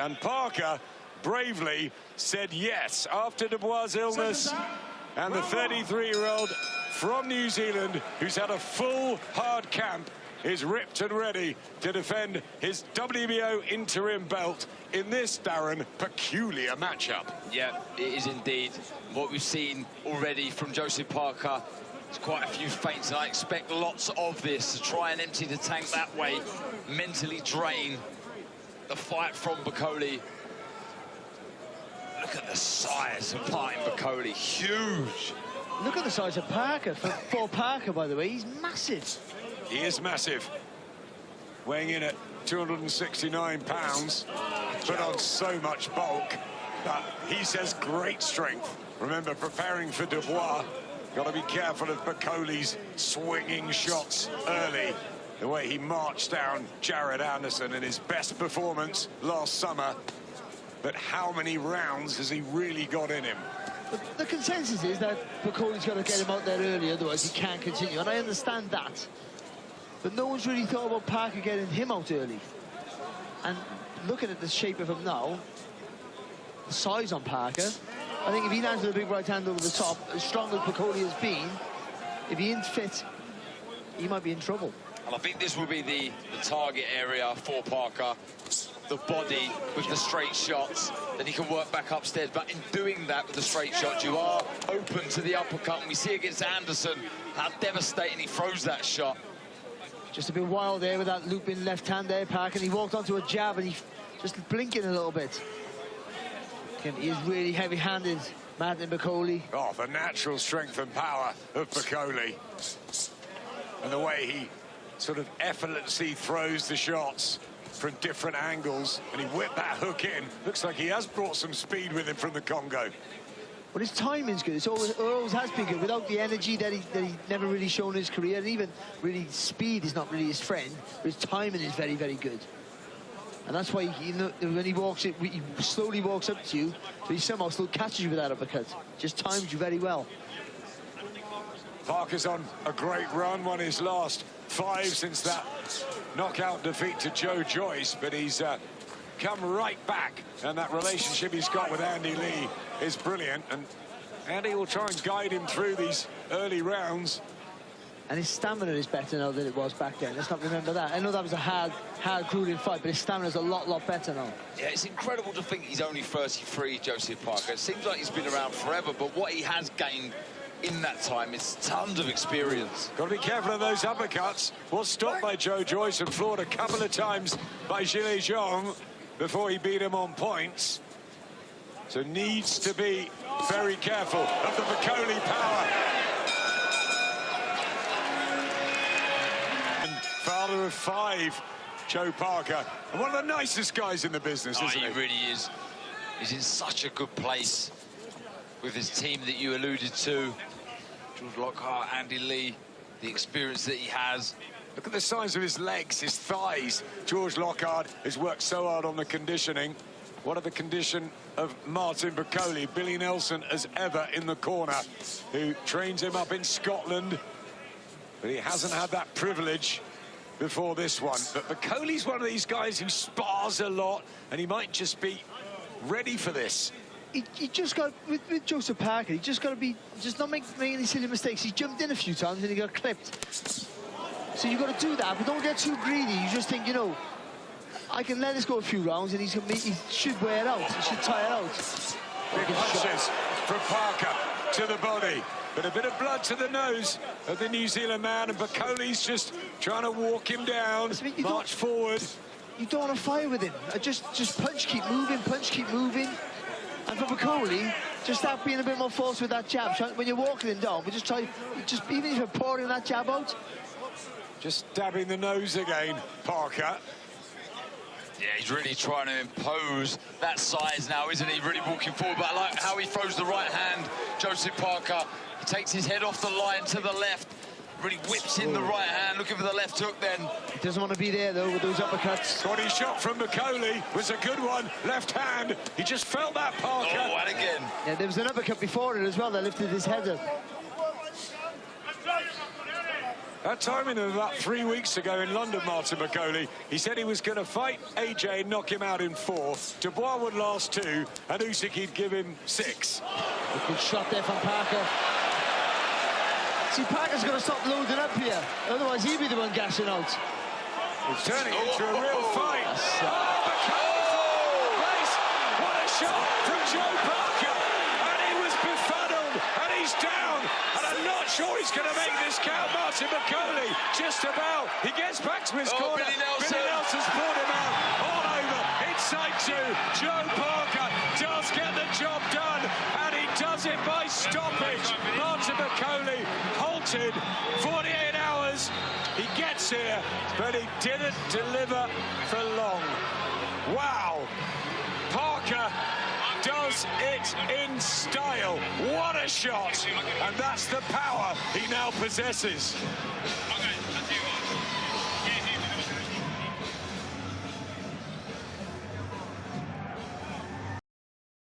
And Parker bravely said yes after Dubois' illness. And the 33-year-old from New Zealand, who's had a full hard camp, is ripped and ready to defend his WBO interim belt in this, Darren, peculiar matchup. Yeah, it is indeed. What we've seen already from Joseph Parker, there's quite a few feints, and I expect lots of this to try and empty the tank that way, mentally drain the fight from Bakole. Look at the size of Martin Bakole, huge. Look at the size of Parker, for Parker, by the way, he's massive. He is massive, weighing in at 269 pounds, put on so much bulk, but he says great strength. Remember, preparing for Dubois, got to be careful of Bakole's swinging shots early, the way he marched down Jared Anderson in his best performance last summer. But how many rounds has he really got in him? But the consensus is that Bakole's got to get him out there early, otherwise he can't continue, and I understand that. But no one's really thought about Parker getting him out early. And looking at the shape of him now, the size on Parker, I think if he lands with a big right hand over the top, as strong as Bakole has been, if he ain't fit, he might be in trouble. And I think this will be the target area for Parker. The body with the straight shots, then he can work back upstairs. But in doing that with the straight shots, you are open to the uppercut. And we see against Anderson how devastating he throws that shot. Just a bit wild there with that looping left hand there, Parker. And he walked onto a jab and he just blinking a little bit. He is really heavy-handed, Martin Bakole. Oh, the natural strength and power of Bakole. And the way he sort of effortlessly throws the shots from different angles, and he whipped that hook in. Looks like he has brought some speed with him from the Congo. But his timing's good. It always has been good. Without the energy that he never really shown in his career, and even really speed is not really his friend, but his timing is very, very good. And that's why when he walks it, he slowly walks up to you, but he somehow still catches you with that uppercut. Just times you very well. Parker's on a great run, won his last 5 since that knockout defeat to Joe Joyce, but he's come right back, and that relationship he's got with Andy Lee is brilliant, and Andy will try and guide him through these early rounds. And his stamina is better now than it was back then. Let's not remember that. I know that was a hard, grueling fight, but his stamina's a lot better now. Yeah, it's incredible to think he's only 33, Joseph Parker. It seems like he's been around forever, but what he has gained in that time is tons of experience. Got to be careful of those uppercuts. Was stopped by Joe Joyce and floored a couple of times by Zhile Zhang before he beat him on points. So needs to be very careful of the Bakole power. Father of 5, Joe Parker, and one of the nicest guys in the business, isn't he? He really is. He's in such a good place with his team that you alluded to. George Lockhart, Andy Lee, the experience that he has. Look at the size of his legs, his thighs. George Lockhart has worked so hard on the conditioning. What of the condition of Martin Bakole, Billy Nelson as ever in the corner, who trains him up in Scotland, but he hasn't had that privilege before this one. But Bakole's one of these guys who spars a lot, and he might just be ready for this. He just got, with Joseph Parker, he just got to be, just not make any silly mistakes. He jumped in a few times and he got clipped. So you've got to do that, but don't get too greedy. You just think, you know, I can let this go a few rounds and he should wear it out. He should tire it out. Big punches from Parker to the body, but a bit of blood to the nose of the New Zealand man, and Bakole's just trying to walk him down, march forward. You don't want to fight with him. Just punch, keep moving, punch, keep moving. And for Bakole, just start being a bit more forced with that jab. When you're walking him down, but even if you're pouring that jab out. Just dabbing the nose again, Parker. Yeah, he's really trying to impose that size now, isn't he? Really walking forward, but I like how he throws the right hand, Joseph Parker. He takes his head off the line to the left, really whips in the right hand, looking for the left hook then. He doesn't want to be there, though, with those uppercuts. Body shot from Bakole was a good one. Left hand, he just felt that, Parker. Oh, and again. Yeah, there was an uppercut before it as well that lifted his head up. That timing of about 3 weeks ago in London, Martin Bakole, he said he was going to fight AJ and knock him out in 4. Dubois would last 2, and Usyk he'd give him 6. A good shot there from Parker. See, Parker's got to stop loading up here, otherwise he'll be the one gassing out. It's turning into a real fight. What a shot from Joe Parker, and he was befuddled, and he's down, and I'm not sure he's going to make this count. Martin Bakole just about. He gets back to his corner. Billy Nelson's pulled him out all over inside 2. Joe Parker does get the job done, and he does it by stoppage. Martin Bakole halted 48 hours. He gets here, but he didn't deliver for long. Wow. Parker does it in style. What a shot. And that's the power he now possesses.